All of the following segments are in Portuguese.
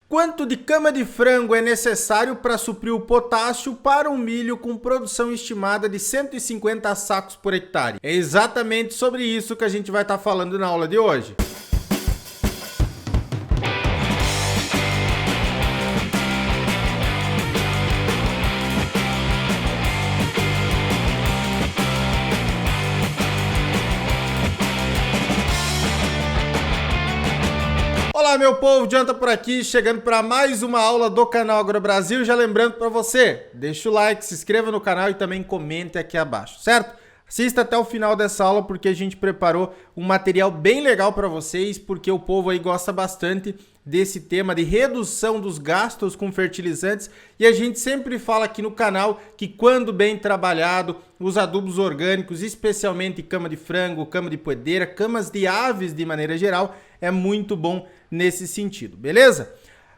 Quanto de cama de frango é necessário para suprir o potássio para um milho com produção estimada de 150 sacos por hectare? É exatamente sobre isso que a gente vai estar falando na aula de hoje. Olá meu povo, Jonathan por aqui, chegando para mais uma aula do canal AgroBrasil. Já lembrando para você, deixa o like, se inscreva no canal e também comente aqui abaixo, certo? Assista até o final dessa aula porque a gente preparou um material bem legal para vocês, porque o povo aí gosta bastante desse tema de redução dos gastos com fertilizantes e a gente sempre fala aqui no canal que quando bem trabalhado, os adubos orgânicos, especialmente cama de frango, cama de poedeira, camas de aves de maneira geral, é muito bom nesse sentido, beleza?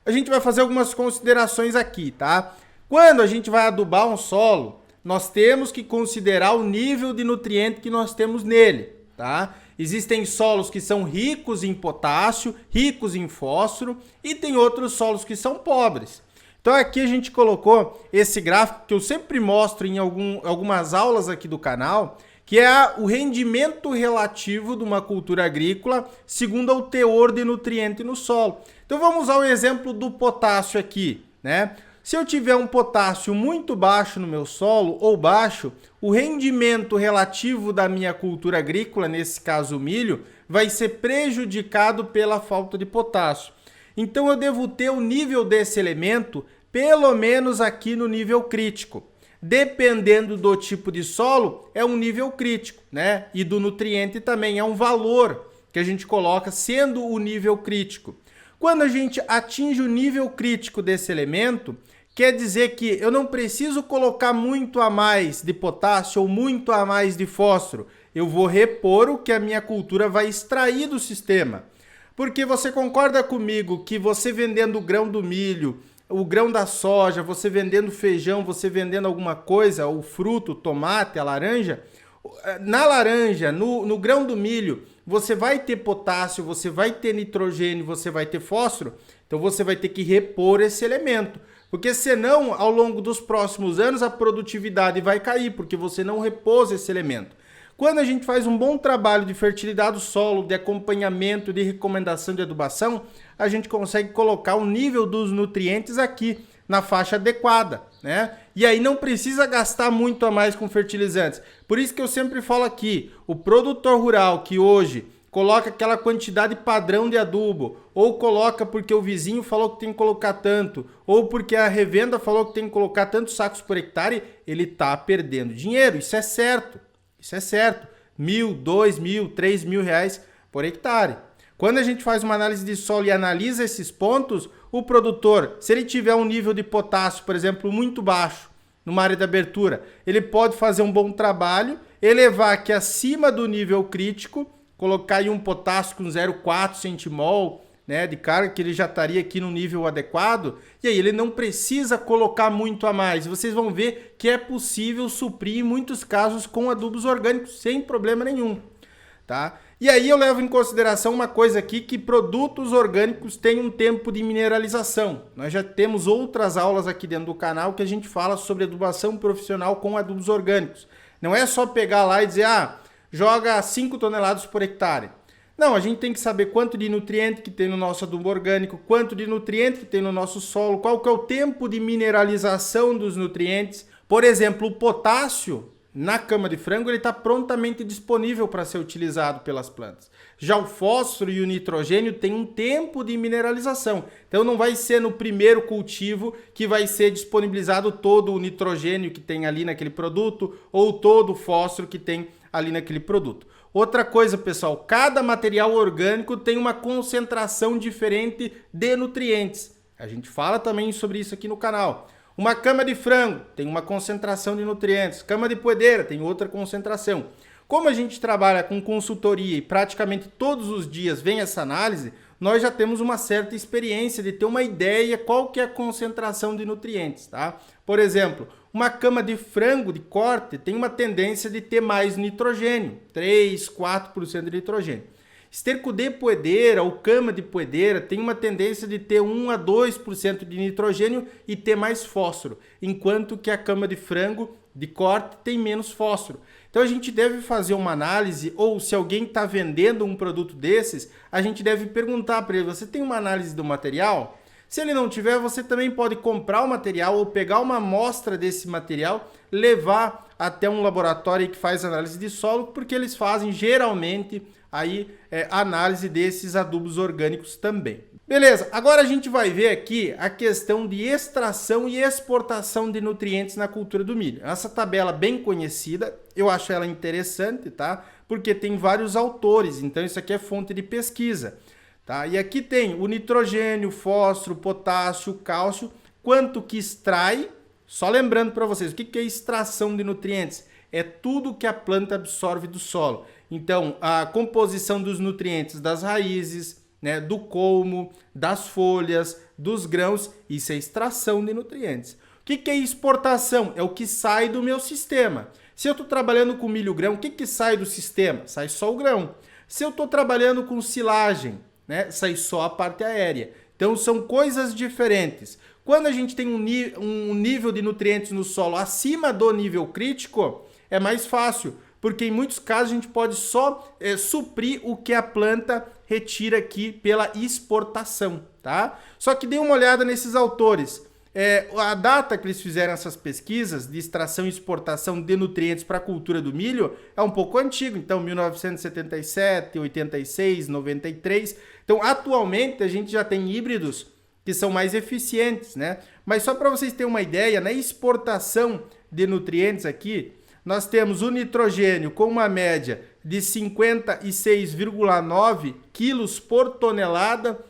A gente vai fazer algumas considerações aqui, tá? Quando a gente vai adubar um solo, nós temos que considerar o nível de nutriente que nós temos nele, tá? Existem solos que são ricos em potássio, ricos em fósforo e tem outros solos que são pobres. Então aqui a gente colocou esse gráfico que eu sempre mostro em algumas aulas aqui do canal, que é o rendimento relativo de uma cultura agrícola segundo o teor de nutriente no solo. Então vamos usar o exemplo do potássio aqui, né? Se eu tiver um potássio muito baixo no meu solo ou baixo, o rendimento relativo da minha cultura agrícola, nesse caso o milho, vai ser prejudicado pela falta de potássio. Então eu devo ter o nível desse elemento pelo menos aqui no nível crítico. Dependendo do tipo de solo, é um nível crítico, né? E do nutriente também é um valor que a gente coloca sendo o nível crítico. Quando a gente atinge o nível crítico desse elemento, quer dizer que eu não preciso colocar muito a mais de potássio ou muito a mais de fósforo. Eu vou repor o que a minha cultura vai extrair do sistema. Porque você concorda comigo que você vendendo o grão do milho, o grão da soja, você vendendo feijão, você vendendo alguma coisa, o fruto, o tomate, a laranja, na laranja, no grão do milho, você vai ter potássio, você vai ter nitrogênio, você vai ter fósforo, então você vai ter que repor esse elemento. Porque senão, ao longo dos próximos anos, a produtividade vai cair, porque você não repôs esse elemento. Quando a gente faz um bom trabalho de fertilidade do solo, de acompanhamento, de recomendação de adubação, a gente consegue colocar o nível dos nutrientes aqui na faixa adequada, né? E aí não precisa gastar muito a mais com fertilizantes. Por isso que eu sempre falo aqui, o produtor rural que hoje coloca aquela quantidade padrão de adubo, ou coloca porque o vizinho falou que tem que colocar tanto, ou porque a revenda falou que tem que colocar tantos sacos por hectare, ele está perdendo dinheiro, isso é certo. Isso é certo, R$1.000, R$2.000, R$3.000 por hectare. Quando a gente faz uma análise de solo e analisa esses pontos, o produtor, se ele tiver um nível de potássio, por exemplo, muito baixo, numa área de abertura, ele pode fazer um bom trabalho, elevar aqui acima do nível crítico, colocar aí um potássio com 0,4 centimol, né, de carga, que ele já estaria aqui no nível adequado, e aí ele não precisa colocar muito a mais. Vocês vão ver que é possível suprir em muitos casos com adubos orgânicos sem problema nenhum, tá? E aí eu levo em consideração uma coisa aqui, que produtos orgânicos têm um tempo de mineralização. Nós já temos outras aulas aqui dentro do canal que a gente fala sobre adubação profissional com adubos orgânicos. Não é só pegar lá e dizer, joga 5 toneladas por hectare. Não, a gente tem que saber quanto de nutriente que tem no nosso adubo orgânico, quanto de nutriente que tem no nosso solo, qual que é o tempo de mineralização dos nutrientes. Por exemplo, o potássio na cama de frango ele está prontamente disponível para ser utilizado pelas plantas. Já o fósforo e o nitrogênio têm um tempo de mineralização. Então não vai ser no primeiro cultivo que vai ser disponibilizado todo o nitrogênio que tem ali naquele produto ou todo o fósforo que tem ali naquele produto. Outra coisa, pessoal, cada material orgânico tem uma concentração diferente de nutrientes. A gente fala também sobre isso aqui no canal. Uma cama de frango tem uma concentração de nutrientes. Cama de poedeira tem outra concentração. Como a gente trabalha com consultoria e praticamente todos os dias vem essa análise, nós já temos uma certa experiência de ter uma ideia qual que é a concentração de nutrientes, tá? Por exemplo, uma cama de frango de corte tem uma tendência de ter mais nitrogênio, 3, 4% de nitrogênio. Esterco de poedeira ou cama de poedeira tem uma tendência de ter 1 a 2% de nitrogênio e ter mais fósforo, enquanto que a cama de frango de corte tem menos fósforo. Então a gente deve fazer uma análise, ou se alguém está vendendo um produto desses, a gente deve perguntar para ele, você tem uma análise do material? Se ele não tiver, você também pode comprar o material ou pegar uma amostra desse material, levar até um laboratório que faz análise de solo, porque eles fazem geralmente aí análise desses adubos orgânicos também. Beleza, agora a gente vai ver aqui a questão de extração e exportação de nutrientes na cultura do milho. Essa tabela bem conhecida, eu acho ela interessante, tá? Porque tem vários autores, então isso aqui é fonte de pesquisa. Tá? E aqui tem o nitrogênio, fósforo, potássio, cálcio, quanto que extrai. Só lembrando para vocês, o que é extração de nutrientes? É tudo que a planta absorve do solo. Então, a composição dos nutrientes das raízes, né, do colmo, das folhas, dos grãos, isso é extração de nutrientes. O que é exportação? É o que sai do meu sistema. Se eu estou trabalhando com milho grão, o que sai do sistema? Sai só o grão. Se eu estou trabalhando com silagem, né, sai só a parte aérea. Então são coisas diferentes. Quando a gente tem um nível de nutrientes no solo acima do nível crítico, é mais fácil, porque em muitos casos a gente pode só suprir o que a planta retira aqui pela exportação, tá? Só que dê uma olhada nesses autores. A data que eles fizeram essas pesquisas de extração e exportação de nutrientes para a cultura do milho é um pouco antigo, então 1977, 86, 93. Então, atualmente a gente já tem híbridos que são mais eficientes, né? Mas só para vocês terem uma ideia, na exportação de nutrientes aqui, nós temos o nitrogênio com uma média de 56,9 quilos por tonelada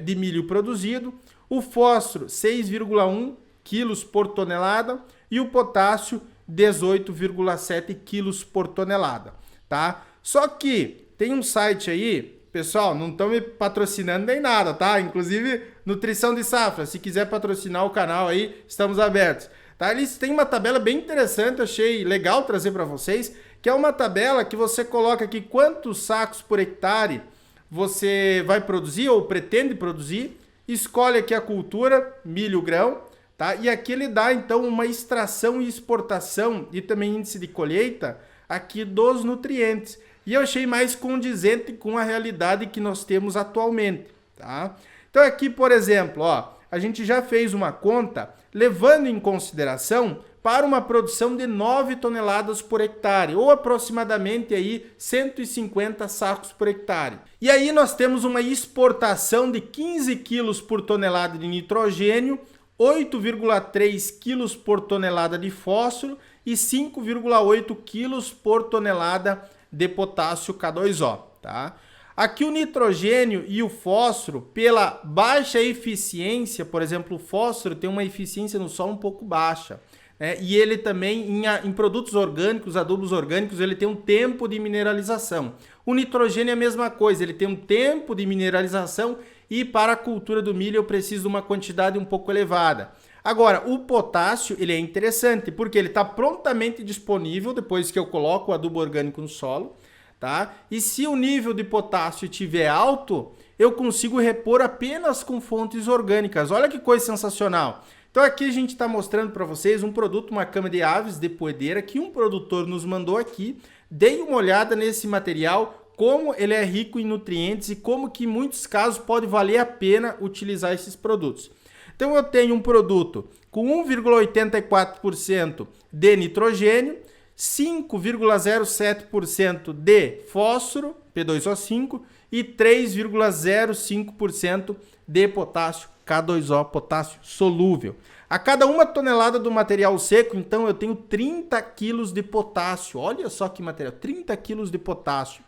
de milho produzido, o fósforo 6,1 quilos por tonelada e o potássio 18,7 quilos por tonelada, tá? Só que tem um site aí, pessoal, não estão me patrocinando nem nada, tá? Inclusive Nutrição de Safra, se quiser patrocinar o canal aí, estamos abertos. Tá? Eles têm uma tabela bem interessante, achei legal trazer para vocês, que é uma tabela que você coloca aqui quantos sacos por hectare você vai produzir ou pretende produzir, escolhe aqui a cultura, milho grão, tá? E aqui ele dá então uma extração e exportação e também índice de colheita aqui dos nutrientes. E eu achei mais condizente com a realidade que nós temos atualmente, tá? Então aqui, por exemplo, ó, a gente já fez uma conta levando em consideração para uma produção de 9 toneladas por hectare, ou aproximadamente aí 150 sacos por hectare. E aí nós temos uma exportação de 15 quilos por tonelada de nitrogênio, 8,3 quilos por tonelada de fósforo e 5,8 quilos por tonelada de potássio K2O, tá? Aqui o nitrogênio e o fósforo, pela baixa eficiência, por exemplo, o fósforo tem uma eficiência no solo um pouco baixa, né? E ele também, em produtos orgânicos, adubos orgânicos, ele tem um tempo de mineralização. O nitrogênio é a mesma coisa, ele tem um tempo de mineralização e para a cultura do milho eu preciso de uma quantidade um pouco elevada. Agora, o potássio, ele é interessante, porque ele está prontamente disponível depois que eu coloco o adubo orgânico no solo, tá? E se o nível de potássio estiver alto, eu consigo repor apenas com fontes orgânicas. Olha que coisa sensacional. Então aqui a gente está mostrando para vocês um produto, uma cama de aves de poedeira que um produtor nos mandou aqui. Dei uma olhada nesse material, como ele é rico em nutrientes e como que em muitos casos pode valer a pena utilizar esses produtos. Então eu tenho um produto com 1,84% de nitrogênio, 5,07% de fósforo, P2O5, e 3,05% de potássio, K2O, potássio solúvel. A cada 1 tonelada do material seco, então, eu tenho 30 quilos de potássio. Olha só que material, 30 quilos de potássio.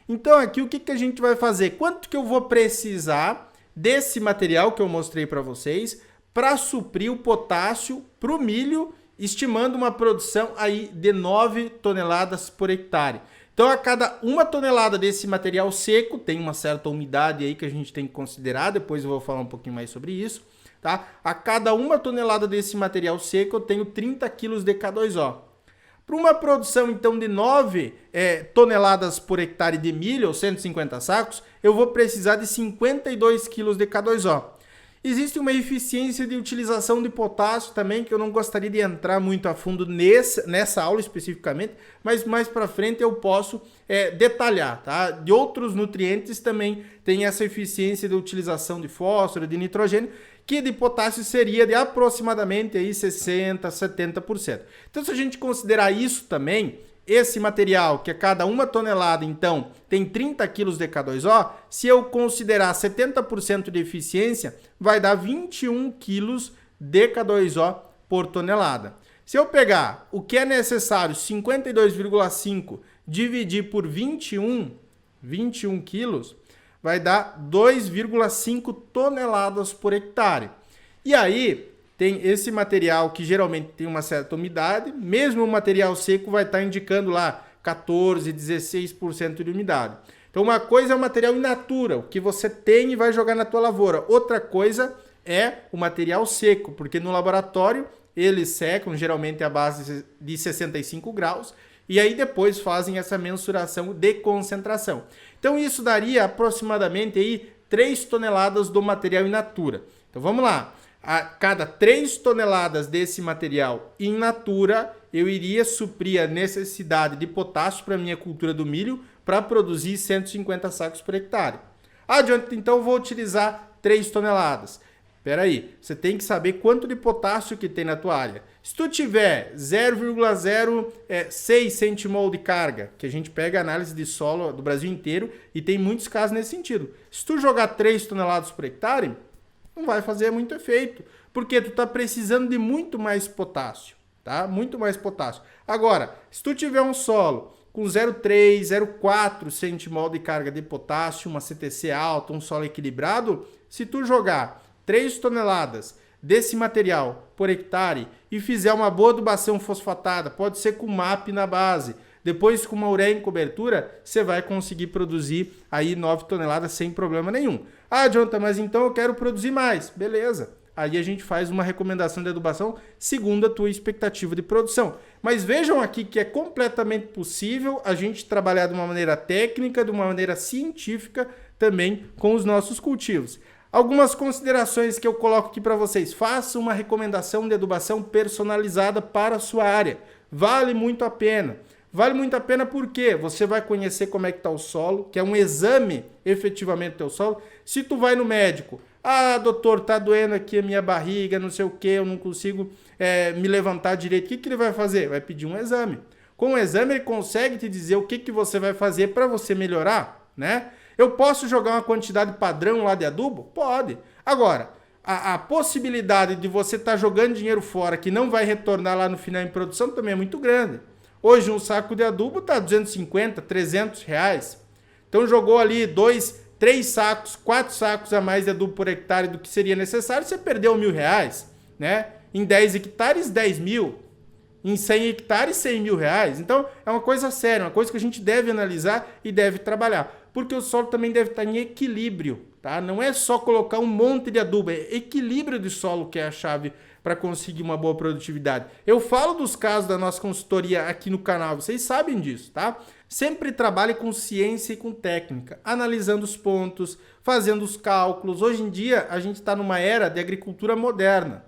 Então, aqui, o que a gente vai fazer? Quanto que eu vou precisar desse material que eu mostrei para vocês para suprir o potássio para o milho, estimando uma produção aí de 9 toneladas por hectare. Então, a cada 1 tonelada desse material seco, tem uma certa umidade aí que a gente tem que considerar, depois eu vou falar um pouquinho mais sobre isso, tá? A cada 1 tonelada desse material seco, eu tenho 30 quilos de K2O. Para uma produção, então, de 9 toneladas por hectare de milho, ou 150 sacos, eu vou precisar de 52 kg de K2O. Existe uma eficiência de utilização de potássio também, que eu não gostaria de entrar muito a fundo nessa aula especificamente, mas mais para frente eu posso detalhar, tá? De outros nutrientes também tem essa eficiência de utilização de fósforo, de nitrogênio, que de potássio seria de aproximadamente aí 60%, 70%. Então, se a gente considerar isso também, esse material, que a cada 1 tonelada, então, tem 30 kg de K2O, se eu considerar 70% de eficiência, vai dar 21 kg de K2O por tonelada. Se eu pegar o que é necessário, 52,5, dividir por 21 quilos, vai dar 2,5 toneladas por hectare. E aí, tem esse material que geralmente tem uma certa umidade, mesmo o material seco vai estar indicando lá 14, 16% de umidade. Então uma coisa é o material in natura, o que você tem e vai jogar na tua lavoura. Outra coisa é o material seco, porque no laboratório eles secam geralmente a base de 65 graus e aí depois fazem essa mensuração de concentração. Então isso daria aproximadamente aí 3 toneladas do material in natura. Então vamos lá. A cada 3 toneladas desse material in natura, eu iria suprir a necessidade de potássio para a minha cultura do milho para produzir 150 sacos por hectare. Adiante, então, eu vou utilizar 3 toneladas. Espera aí, você tem que saber quanto de potássio que tem na tua área. Se tu tiver 0,06 centimol de carga, que a gente pega a análise de solo do Brasil inteiro e tem muitos casos nesse sentido. Se tu jogar 3 toneladas por hectare, não vai fazer muito efeito, porque tu está precisando de muito mais potássio, tá? Muito mais potássio. Agora, se tu tiver um solo com 0,3, 0,4 centimol de carga de potássio, uma CTC alta, um solo equilibrado, se tu jogar 3 toneladas desse material por hectare e fizer uma boa adubação fosfatada, pode ser com MAP na base, depois com uma ureia em cobertura, você vai conseguir produzir aí 9 toneladas sem problema nenhum. Ah, Jonathan, mas então eu quero produzir mais. Beleza. Aí a gente faz uma recomendação de adubação segundo a tua expectativa de produção. Mas vejam aqui que é completamente possível a gente trabalhar de uma maneira técnica, de uma maneira científica também com os nossos cultivos. Algumas considerações que eu coloco aqui para vocês. Faça uma recomendação de adubação personalizada para a sua área. Vale muito a pena. Vale muito a pena porque você vai conhecer como é que está o solo, que é um exame efetivamente do teu solo. Se tu vai no médico, ah, doutor, tá doendo aqui a minha barriga, não sei o que, eu não consigo me levantar direito. O que ele vai fazer? Vai pedir um exame. Com o exame ele consegue te dizer o que você vai fazer para você melhorar, né? Eu posso jogar uma quantidade padrão lá de adubo? Pode. Agora, a possibilidade de você estar jogando dinheiro fora que não vai retornar lá no final em produção também é muito grande. Hoje um saco de adubo está 250, 300 reais. Então jogou ali 2, 3 sacos, 4 sacos a mais de adubo por hectare do que seria necessário, você perdeu R$1.000, né? Em 10 hectares, 10 mil. Em 100 hectares, 100 mil reais. Então é uma coisa séria, uma coisa que a gente deve analisar e deve trabalhar. Porque o solo também deve estar em equilíbrio, tá? Não é só colocar um monte de adubo, é equilíbrio de solo que é a chave para conseguir uma boa produtividade. Eu falo dos casos da nossa consultoria aqui no canal, vocês sabem disso, tá? Sempre trabalhe com ciência e com técnica, analisando os pontos, fazendo os cálculos. Hoje em dia, a gente está numa era de agricultura moderna.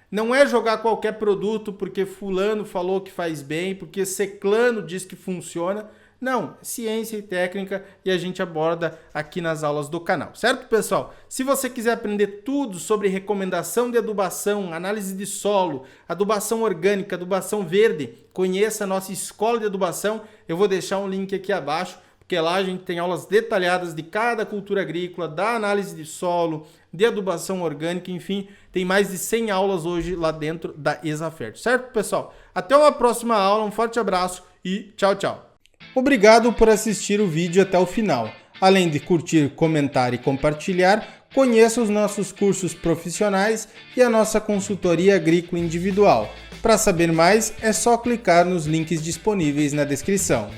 Não é jogar qualquer produto porque fulano falou que faz bem, porque ciclano diz que funciona. Não, ciência e técnica e a gente aborda aqui nas aulas do canal, certo, pessoal? Se você quiser aprender tudo sobre recomendação de adubação, análise de solo, adubação orgânica, adubação verde, conheça a nossa escola de adubação. Eu vou deixar um link aqui abaixo, porque lá a gente tem aulas detalhadas de cada cultura agrícola, da análise de solo, de adubação orgânica, enfim, tem mais de 100 aulas hoje lá dentro da Exafert, certo, pessoal? Até uma próxima aula, um forte abraço e tchau, tchau! Obrigado por assistir o vídeo até o final. Além de curtir, comentar e compartilhar, conheça os nossos cursos profissionais e a nossa consultoria agrícola individual. Para saber mais, é só clicar nos links disponíveis na descrição.